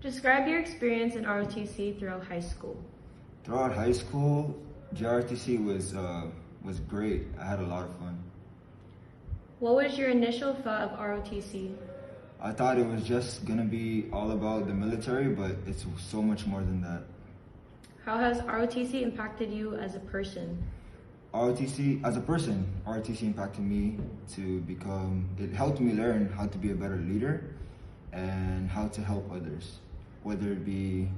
Describe your experience in ROTC throughout high school. Throughout high school, JRTC was great. I had a lot of fun. What was your initial thought of ROTC? I thought it was just gonna be all about the military, but it's so much more than that. How has ROTC impacted you as a person? ROTC impacted me it helped me learn how to be a better leader and how to help others, whether it be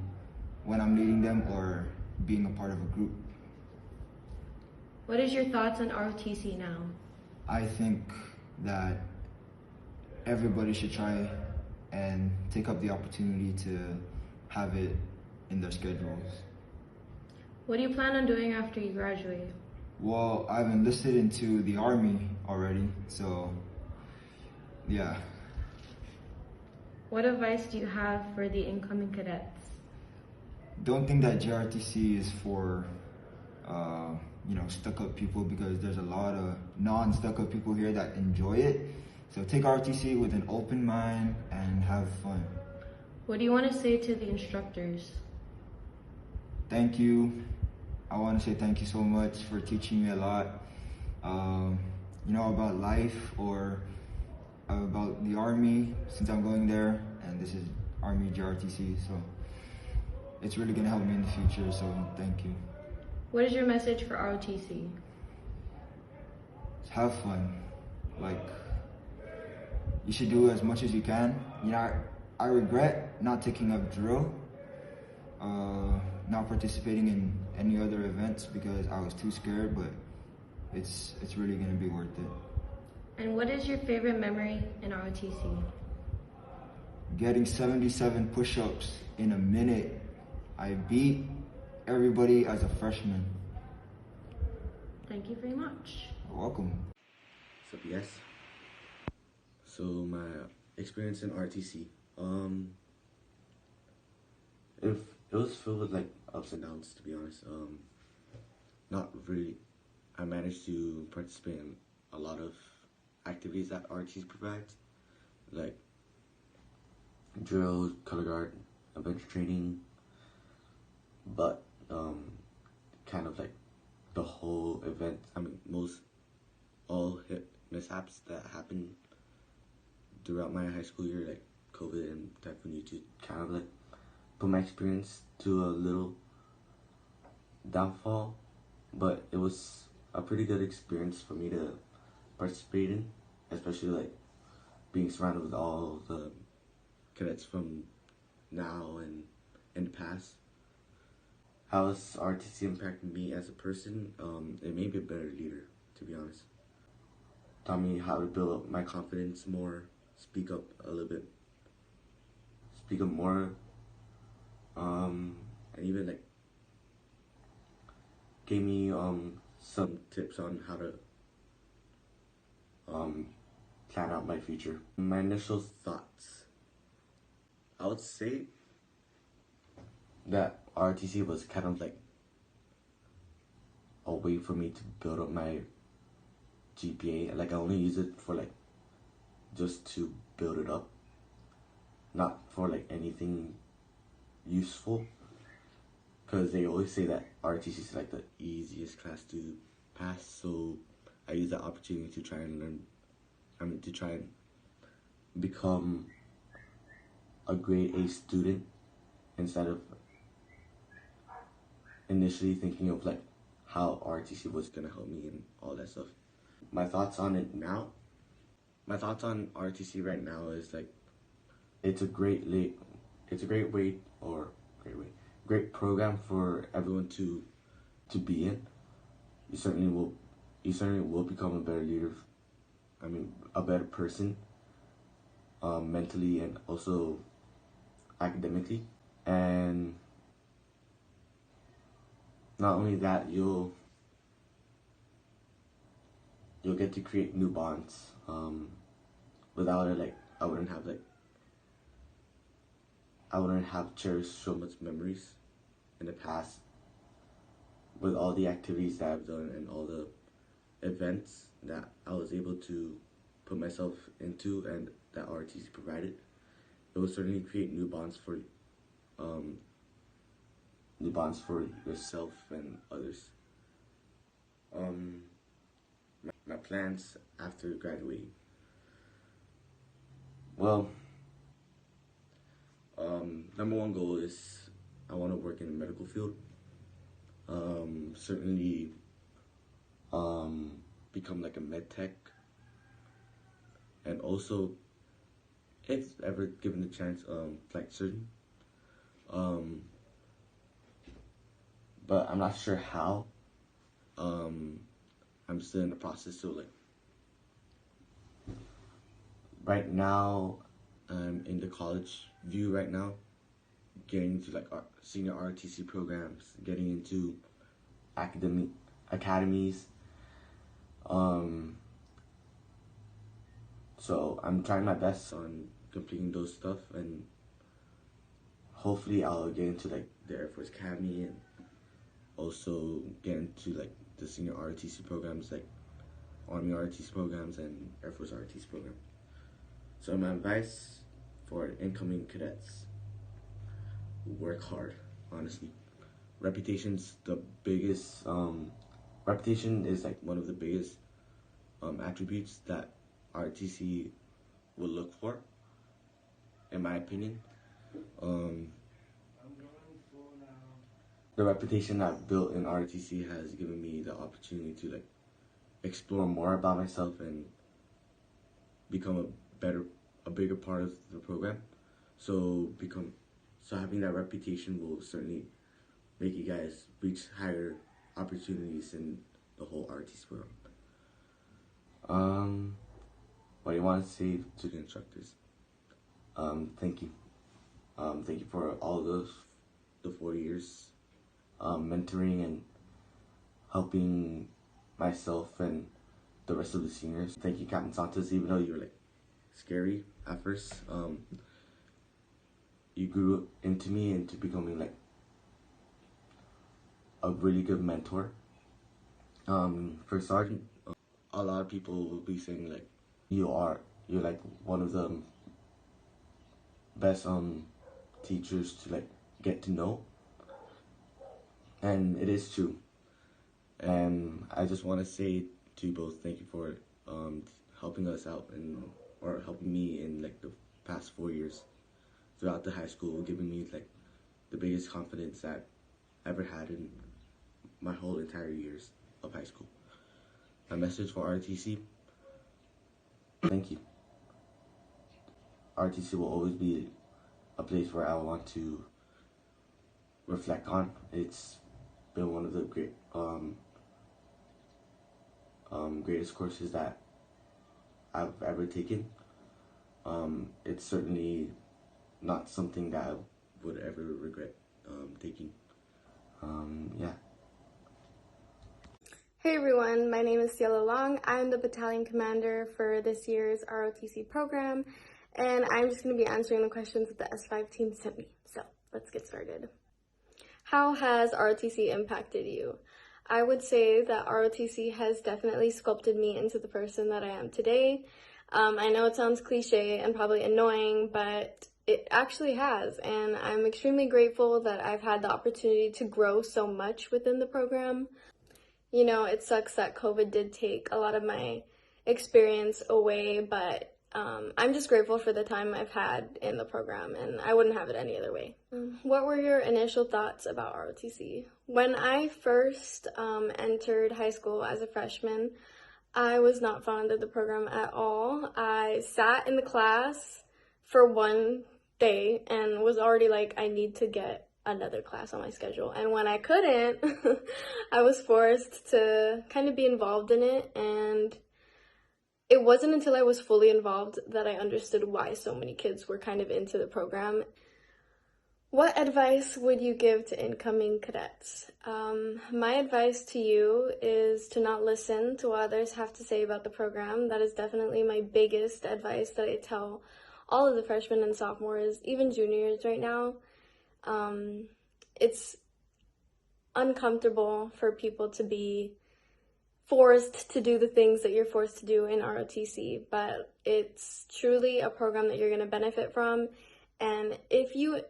when I'm leading them or being a part of a group. What is your thoughts on ROTC now? I think that everybody should try and take up the opportunity to have it in their schedules. What do you plan on doing after you graduate? Well, I've enlisted into the Army already, so yeah. What advice do you have for the incoming cadets? Don't think that JRTC is for stuck-up people, because there's a lot of non-stuck-up people here that enjoy it. So take ROTC with an open mind and have fun. What do you want to say to the instructors? Thank you. I want to say thank you so much for teaching me a lot, about life or about the Army, since I'm going there, and this is Army JRTC, so it's really going to help me in the future, so thank you. What is your message for ROTC? Have fun. You should do as much as you can. I regret not taking up drill, not participating in any other events because I was too scared, but it's really gonna be worth it. And what is your favorite memory in ROTC? Getting 77 push-ups in a minute. I beat everybody as a freshman. Thank you very much. You're welcome. What's up, yes? So my experience in RTC, it was filled with like ups and downs, to be honest. Not really. I managed to participate in a lot of activities that RTC provides, like drill, color guard, adventure training, but kind of like the whole event. All mishaps that happened throughout my high school year, like COVID and Typhoon Yutu, kind of like put my experience to a little downfall, but it was a pretty good experience for me to participate in, especially like being surrounded with all the cadets from now and in the past. How has RTC impacted me as a person? It made me a better leader, to be honest. Taught me how to build up my confidence more, speak up a little bit, speak up more, and even like gave me some tips on how to plan out my future. My initial thoughts, I would say that RTC was kind of like a way for me to build up my GPA. Like I only use it for like just to build it up, not for like anything useful, because they always say that RTC is like the easiest class to pass, so I use that opportunity to try and to try and become a grade A student instead of initially thinking of like how RTC was gonna help me and all that stuff. My thoughts on it now? My thoughts on RTC right now is like it's a great program for everyone to be in. You certainly will become a better leader. A better person, mentally and also academically. And not only that, you'll get to create new bonds. Without it, like I wouldn't have cherished so much memories in the past with all the activities that I've done and all the events that I was able to put myself into and that RTC provided. It will certainly create new bonds new bonds for yourself and others. My plans after graduating. Well, number one goal is I want to work in the medical field. Certainly, become like a med tech, and also, if ever given the chance, flight surgeon. But I'm not sure how. I'm still in the process, so like right now I'm in the college view right now, getting into like senior ROTC programs, getting into academic academies. So I'm trying my best on completing those stuff, and hopefully I'll get into like the Air Force Academy and also get into like the senior ROTC programs, like Army ROTC programs and Air Force ROTC program. So my advice for incoming cadets: work hard, honestly. Reputation's the biggest, reputation is like one of the biggest attributes that ROTC will look for, in my opinion. The reputation I've built in ROTC has given me the opportunity to like explore more about myself and become a bigger part of the program. So having that reputation will certainly make you guys reach higher opportunities in the whole ROTC program. What do you want to say to the instructors? Thank you. Thank you for all the 4 years, mentoring and helping myself and the rest of the seniors. Thank you, Captain Santos, even though you were like scary at first. You grew into me into becoming like a really good mentor. For Sergeant, a lot of people will be saying like, you're like one of the best teachers to like get to know, and it is true. And I just want to say to you both, thank you for helping us out or helping me in like the past 4 years throughout the high school, giving me like the biggest confidence that I ever had in my whole entire years of high school. My message for ROTC: thank you. ROTC will always be a place where I want to reflect on. It's been one of the greatest courses that I've ever taken. It's certainly not something that I would ever regret taking. Yeah. Hey everyone, my name is Ciela Long. I'm the battalion commander for this year's ROTC program, and I'm just going to be answering the questions that the S5 team sent me. So let's get started. How has ROTC impacted you? I would say that ROTC has definitely sculpted me into the person that I am today. I know it sounds cliche and probably annoying, but it actually has, and I'm extremely grateful that I've had the opportunity to grow so much within the program. You know, it sucks that COVID did take a lot of my experience away, but I'm just grateful for the time I've had in the program, and I wouldn't have it any other way. What were your initial thoughts about ROTC? When I first entered high school as a freshman, I was not fond of the program at all. I sat in the class for one day and was already like, I need to get another class on my schedule. And when I couldn't, I was forced to kind of be involved in it, and it wasn't until I was fully involved that I understood why so many kids were kind of into the program. What advice would you give to incoming cadets? My advice to you is to not listen to what others have to say about the program. That is definitely my biggest advice that I tell all of the freshmen and sophomores, even juniors right now. It's uncomfortable for people to be forced to do the things that you're forced to do in ROTC, but it's truly a program that you're going to benefit from. And if you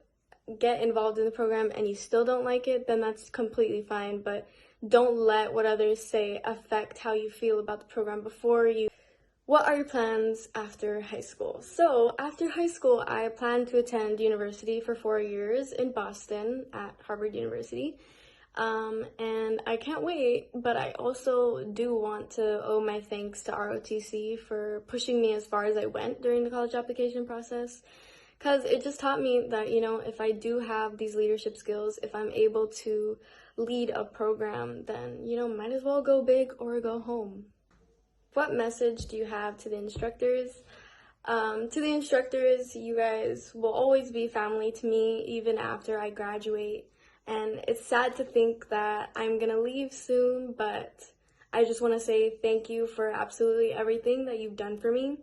get involved in the program and you still don't like it, then that's completely fine. But don't let what others say affect how you feel about the program before you. What are your plans after high school? So after high school, I plan to attend university for 4 years in Boston at Harvard University. And I can't wait, but I also do want to owe my thanks to ROTC for pushing me as far as I went during the college application process. Because it just taught me that, if I do have these leadership skills, if I'm able to lead a program, then, might as well go big or go home. What message do you have to the instructors? To the instructors, you guys will always be family to me, even after I graduate. And it's sad to think that I'm gonna leave soon, but I just want to say thank you for absolutely everything that you've done for me,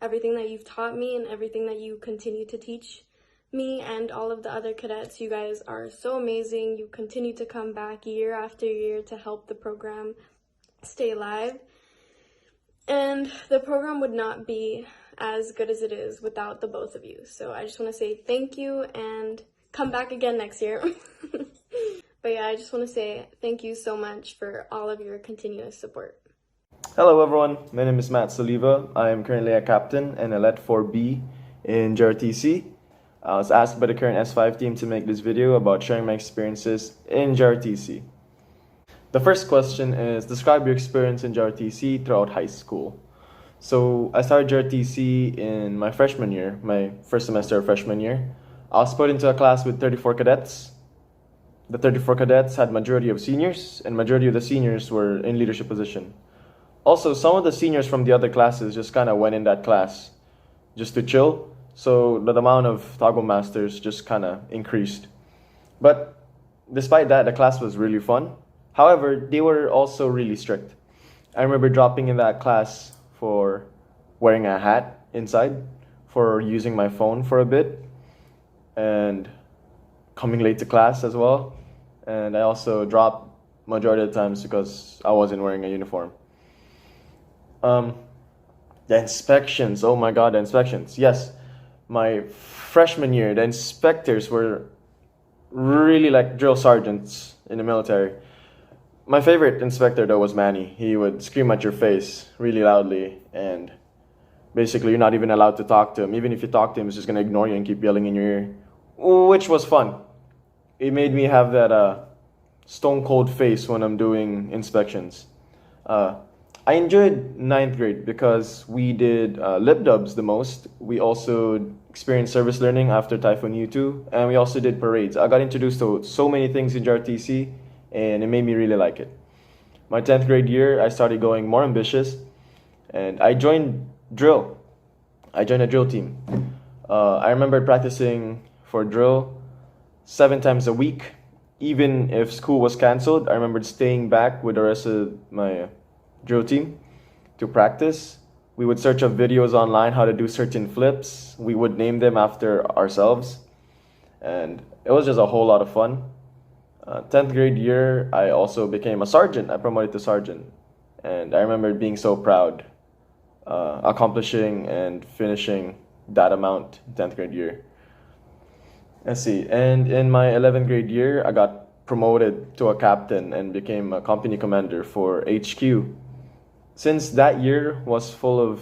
everything that you've taught me, and everything that you continue to teach me and all of the other cadets. You guys are so amazing. You continue to come back year after year to help the program stay alive. And the program would not be as good as it is without the both of you. So I just want to say thank you and come back again next year. But yeah, I just want to say thank you so much for all of your continuous support. Hello everyone, my name is Matt Saliva. I am currently a captain and a LED 4B in JRTC. I was asked by the current S5 team to make this video about sharing my experiences in JRTC. The first question is, describe your experience in JRTC throughout high school. So I started JRTC in my freshman year, my first semester of freshman year. I was put into a class with 34 cadets. The 34 cadets had majority of seniors, and majority of the seniors were in leadership position. Also, some of the seniors from the other classes just kind of went in that class just to chill, so the amount of toggle masters just kind of increased. But despite that, the class was really fun. However, they were also really strict. I remember dropping in that class for wearing a hat inside, for using my phone for a bit, and coming late to class as well. And I also dropped majority of the times because I wasn't wearing a uniform. The inspections, oh my god, the inspections. Yes, my freshman year, the inspectors were really like drill sergeants in the military. My favorite inspector though was Manny. He would scream at your face really loudly, and basically you're not even allowed to talk to him. Even if you talk to him, he's just gonna ignore you and keep yelling in your ear, which was fun. It made me have that stone cold face when I'm doing inspections. I enjoyed 9th grade because we did lip dubs the most. We also experienced service learning after Typhoon U2, and we also did parades. I got introduced to so many things in JRTC, and it made me really like it. My 10th grade year, I started going more ambitious, and I joined drill. I joined a drill team. I remember practicing for drill 7 times a week. Even if school was canceled, I remembered staying back with the rest of my drill team to practice. We would search up videos online how to do certain flips. We would name them after ourselves, and it was just a whole lot of fun. 10th grade year, I also became a sergeant. I promoted to sergeant, and I remember being so proud, accomplishing and finishing that amount 10th grade year. Let's see, and in my 11th grade year, I got promoted to a captain and became a company commander for HQ. Since that year was full of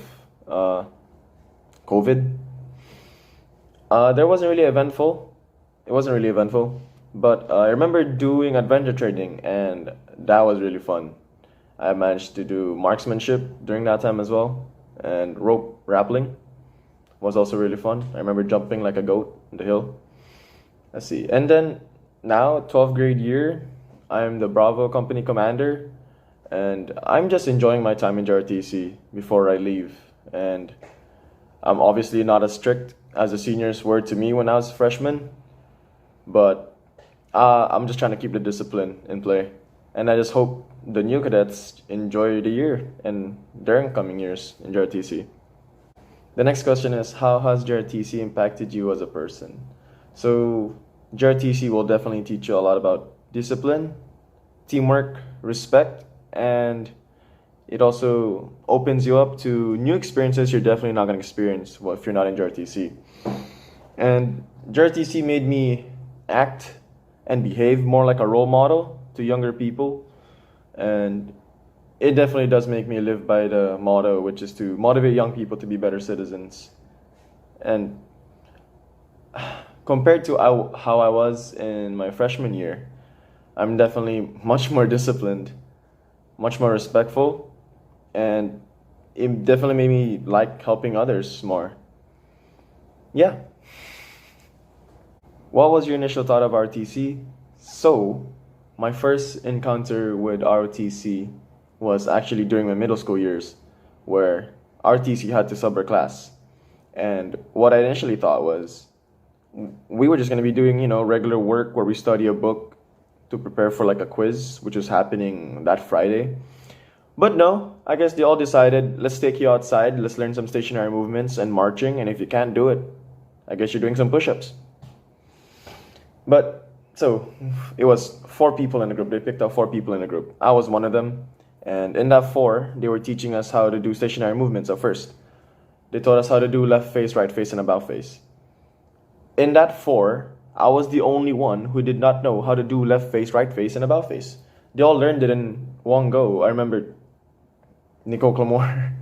COVID, there wasn't really eventful. It wasn't really eventful, but I remember doing adventure training, and that was really fun. I managed to do marksmanship during that time as well, and rope rappelling was also really fun. I remember jumping like a goat on the hill. Let's see, and then now 12th grade year, I'm the Bravo company commander, and I'm just enjoying my time in JRTC before I leave. And I'm obviously not as strict as the seniors were to me when I was a freshman, but I'm just trying to keep the discipline in play. And I just hope the new cadets enjoy the year and their incoming years in JRTC. The next question is, how has JRTC impacted you as a person? So JRTC will definitely teach you a lot about discipline, teamwork, respect, and it also opens you up to new experiences you're definitely not going to experience if you're not in JRTC. And JRTC made me act and behave more like a role model to younger people. And it definitely does make me live by the motto, which is to motivate young people to be better citizens. And compared to how I was in my freshman year, I'm definitely much more disciplined, much more respectful, and it definitely made me like helping others more. Yeah. What was your initial thought of ROTC? So, my first encounter with ROTC was actually during my middle school years, where ROTC had to sub our class. And what I initially thought was we were just going to be doing, regular work where we study a book to prepare for like a quiz, which was happening that Friday. But no, I guess they all decided, let's take you outside, let's learn some stationary movements and marching, and if you can't do it, I guess you're doing some push-ups. But, so, it was 4 people in the group. They picked up 4 people in the group. I was one of them, and in that 4, they were teaching us how to do stationary movements at first. They taught us how to do left face, right face, and about face. In that 4, I was the only one who did not know how to do left face, right face, and about face. They all learned it in one go. I remember Nicole Clamore.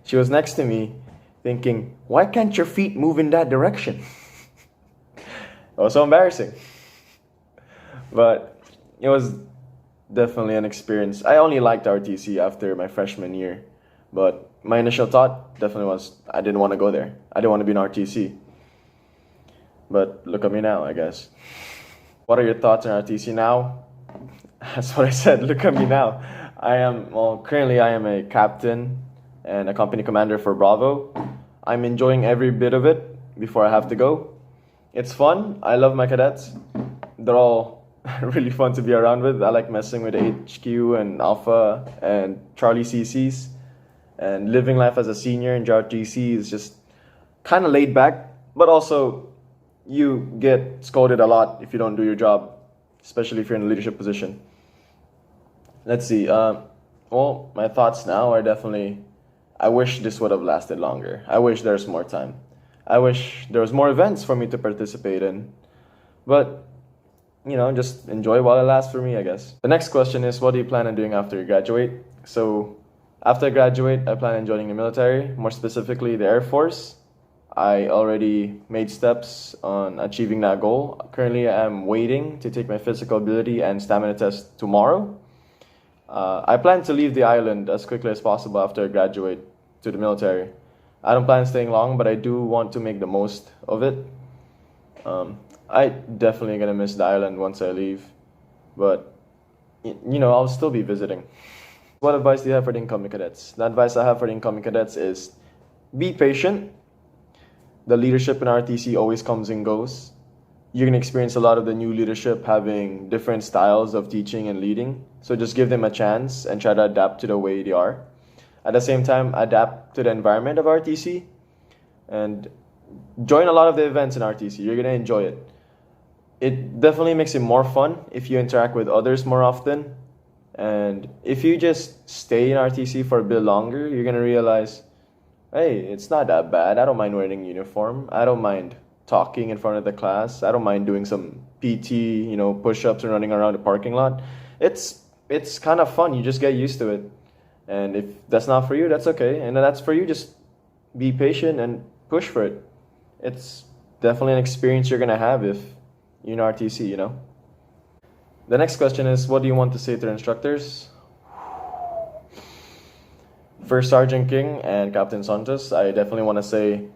She was next to me thinking, why can't your feet move in that direction? It was so embarrassing. But it was definitely an experience. I only liked RTC after my freshman year. But my initial thought definitely was I didn't want to go there. I didn't want to be in RTC. But look at me now, I guess. What are your thoughts on RTC now? That's what I said, look at me now. Currently I am a captain and a company commander for Bravo. I'm enjoying every bit of it before I have to go. It's fun. I love my cadets. They're all really fun to be around with. I like messing with HQ and Alpha and Charlie CCs. And living life as a senior in JRTC is just kind of laid back, but also you get scolded a lot if you don't do your job, especially if you're in a leadership position. Let's see. My thoughts now are definitely, I wish this would have lasted longer. I wish there's more time. I wish there was more events for me to participate in. But, just enjoy while it lasts for me, I guess. The next question is, what do you plan on doing after you graduate? So, after I graduate, I plan on joining the military, more specifically the Air Force. I already made steps on achieving that goal. Currently, I'm waiting to take my physical ability and stamina test tomorrow. I plan to leave the island as quickly as possible after I graduate to the military. I don't plan on staying long, but I do want to make the most of it. I definitely gonna miss the island once I leave, but I'll still be visiting. What advice do you have for the incoming cadets? The advice I have for the incoming cadets is be patient. The leadership in RTC always comes and goes. You're going to experience a lot of the new leadership having different styles of teaching and leading. So just give them a chance and try to adapt to the way they are. At the same time, adapt to the environment of RTC and join a lot of the events in RTC. You're going to enjoy it. It definitely makes it more fun if you interact with others more often. And if you just stay in RTC for a bit longer, you're going to realize, hey, it's not that bad. I don't mind wearing a uniform. I don't mind talking in front of the class. I don't mind doing some PT, push-ups and running around the parking lot. It's kind of fun. You just get used to it. And if that's not for you, that's okay. And if that's for you, just be patient and push for it. It's definitely an experience you're going to have if you're in RTC, The next question is, what do you want to say to the instructors? First Sergeant King and Captain Santos, I definitely want to say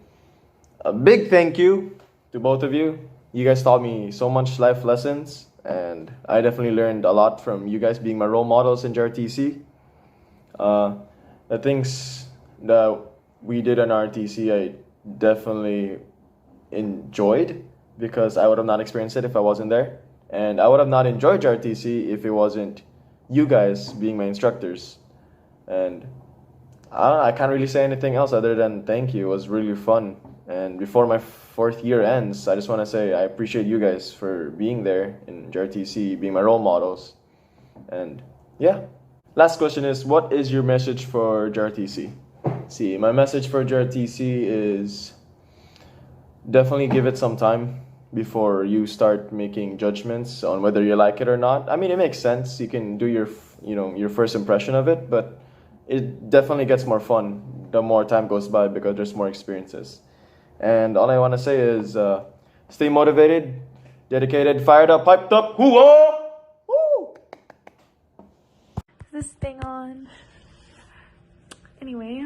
a big thank you to both of you. You guys taught me so much life lessons, and I definitely learned a lot from you guys being my role models in JRTC. The things that we did in RTC, I definitely enjoyed because I would have not experienced it if I wasn't there. And I would have not enjoyed JRTC if it wasn't you guys being my instructors. And I can't really say anything else other than thank you. It was really fun. And before my 4th year ends, I just want to say I appreciate you guys for being there in JRTC, being my role models. And yeah. Last question is, what is your message for JRTC? My message for JRTC is definitely give it some time. before you start making judgments on whether you like it or not. I mean, it makes sense. You can do your first impression of it, but it definitely gets more fun the more time goes by because there's more experiences. And all I want to say is stay motivated, dedicated, fired up, hyped up. Woo! Woo! Is this thing on? Anyway,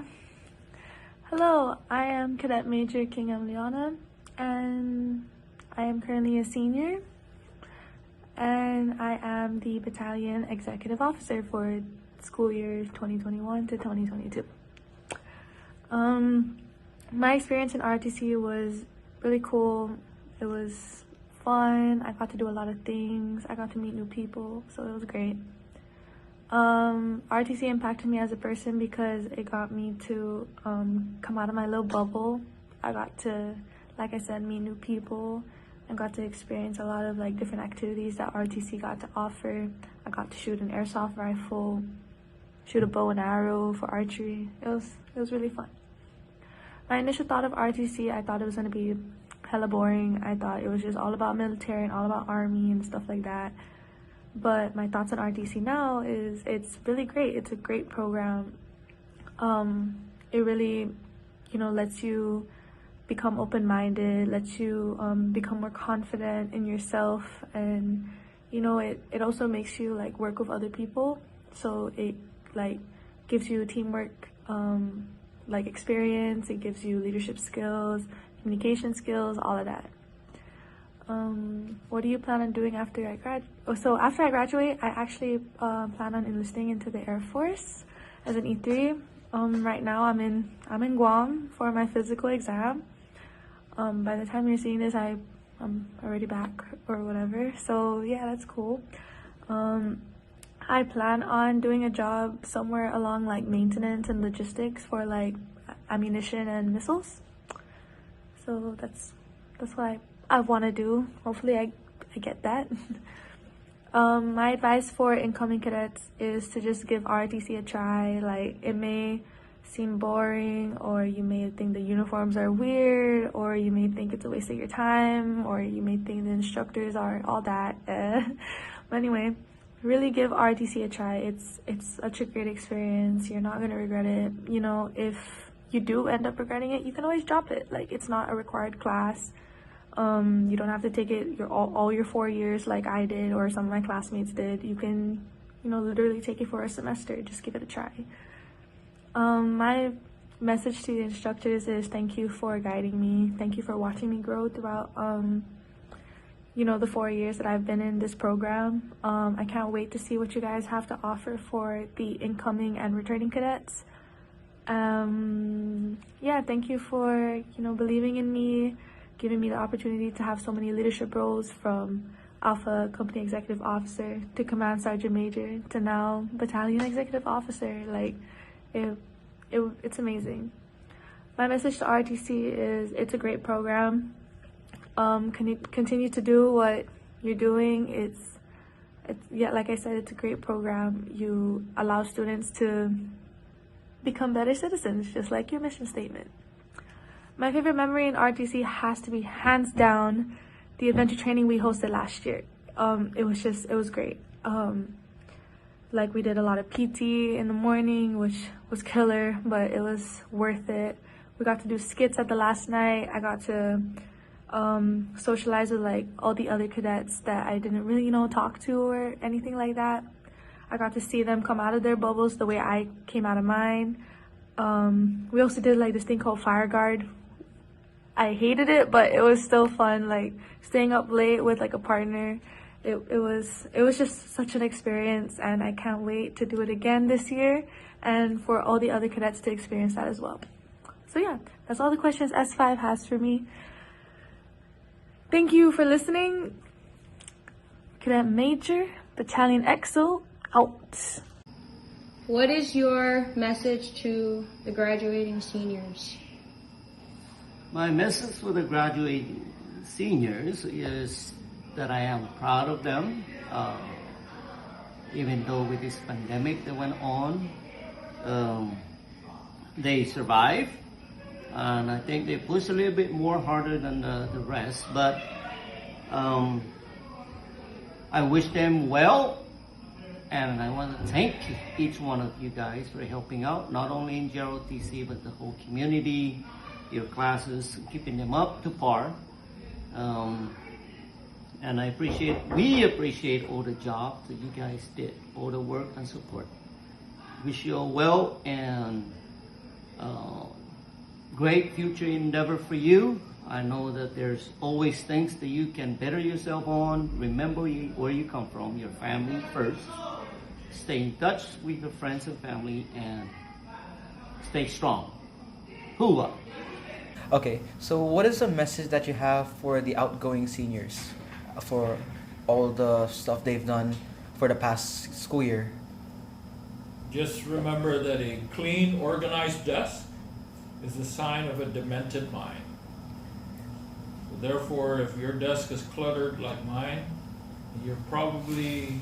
hello, I am Cadet Major King Emiliana, and I am currently a senior, and I am the Battalion Executive Officer for school year 2021 to 2022. My experience in ROTC was really cool. It was fun. I got to do a lot of things. I got to meet new people, so it was great. ROTC impacted me as a person because it got me to come out of my little bubble. I got to, like I said, meet new people and got to experience a lot of like different activities that ROTC got to offer. I got to shoot an airsoft rifle, shoot a bow and arrow for archery. It was really fun. My initial thought of ROTC, I thought it was going to be hella boring. I thought it was just all about military and all about army and stuff like that. But my thoughts on ROTC now is it's really great. It's a great program. It really, lets you become open-minded, lets you become more confident in yourself, and it also makes you like work with other people. So it like gives you teamwork like experience. It gives you leadership skills, communication skills, all of that. What do you plan on doing after I graduate? So after I graduate, I actually plan on enlisting into the Air Force as an E3. Right now I'm in Guam for my physical exam. By the time you're seeing this, I'm already back or whatever. So yeah, that's cool. I plan on doing a job somewhere along like maintenance and logistics for like ammunition and missiles. So that's what I want to do. Hopefully I get that. My advice for incoming cadets is to just give ROTC a try. Like, it may seem boring, or you may think the uniforms are weird, or you may think it's a waste of your time, or you may think the instructors are all that. But anyway, really give ROTC a try. It's such a great experience. You're not gonna regret it. If you do end up regretting it, you can always drop it. Like, it's not a required class. You don't have to take it all your 4 years like I did or some of my classmates did. You can, literally take it for a semester. Just give it a try. My message to the instructors is thank you for guiding me. Thank you for watching me grow throughout, the 4 years that I've been in this program. I can't wait to see what you guys have to offer for the incoming and returning cadets. Yeah, thank you for, believing in me, giving me the opportunity to have so many leadership roles, from Alpha Company Executive Officer to Command Sergeant Major to now Battalion Executive Officer. Like, it's amazing. My message to ROTC is it's a great program. Can you continue to do what you're doing? It's like I said, it's a great program. You allow students to become better citizens, just like your mission statement. My favorite memory in ROTC has to be, hands down, the adventure training we hosted last year. It was great. Like, we did a lot of PT in the morning, which was killer, but it was worth it. We got to do skits at the last night. I got to socialize with like all the other cadets that I didn't really talk to or anything like that. I got to see them come out of their bubbles the way I came out of mine. We also did like this thing called Fire Guard. I hated it, but it was still fun, like staying up late with like a partner. It was just such an experience, and I can't wait to do it again this year and for all the other cadets to experience that as well. So yeah, that's all the questions S5 has for me. Thank you for listening. Cadet Major, Battalion EXO, out. What is your message to the graduating seniors? My message for the graduating seniors is that I am proud of them. Even though with this pandemic that went on, they survived. And I think they pushed a little bit more harder than the rest. But I wish them well, and I want to thank each one of you guys for helping out, not only in JROTC, but the whole community, your classes, keeping them up to par. And we appreciate all the jobs that you guys did, all the work and support. Wish you all well and great future endeavor for you. I know that there's always things that you can better yourself on. Remember where you come from, your family first. Stay in touch with your friends and family and stay strong. Hula. Okay, so what is the message that you have for the outgoing seniors for all the stuff they've done for the past school year? Just remember that a clean, organized desk is a sign of a demented mind. So therefore, if your desk is cluttered like mine, you're probably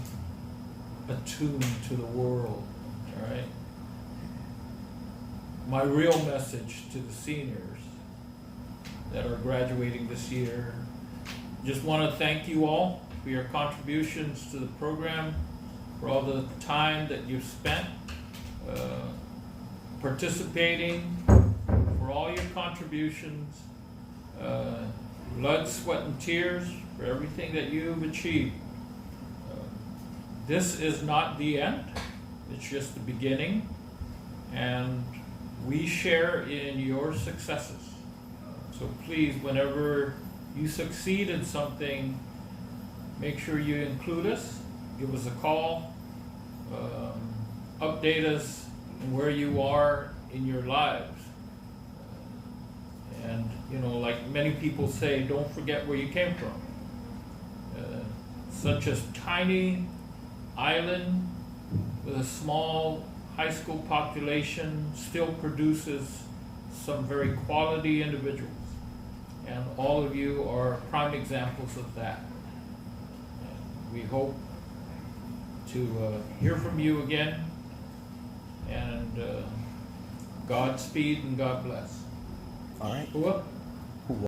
attuned to the world, all right? My real message to the seniors that are graduating this year, just want to thank you all for your contributions to the program, for all the time that you've spent participating, for all your contributions, blood, sweat, and tears, for everything that you've achieved. This is not the end, it's just the beginning, and we share in your successes. So please, whenever you succeed in something, make sure you include us, give us a call, update us on where you are in your lives. And, you know, like many people say, don't forget where you came from. Such a tiny island with a small high school population still produces some very quality individuals. And all of you are prime examples of that. And we hope to hear from you again, and Godspeed and God bless. All right. Hua?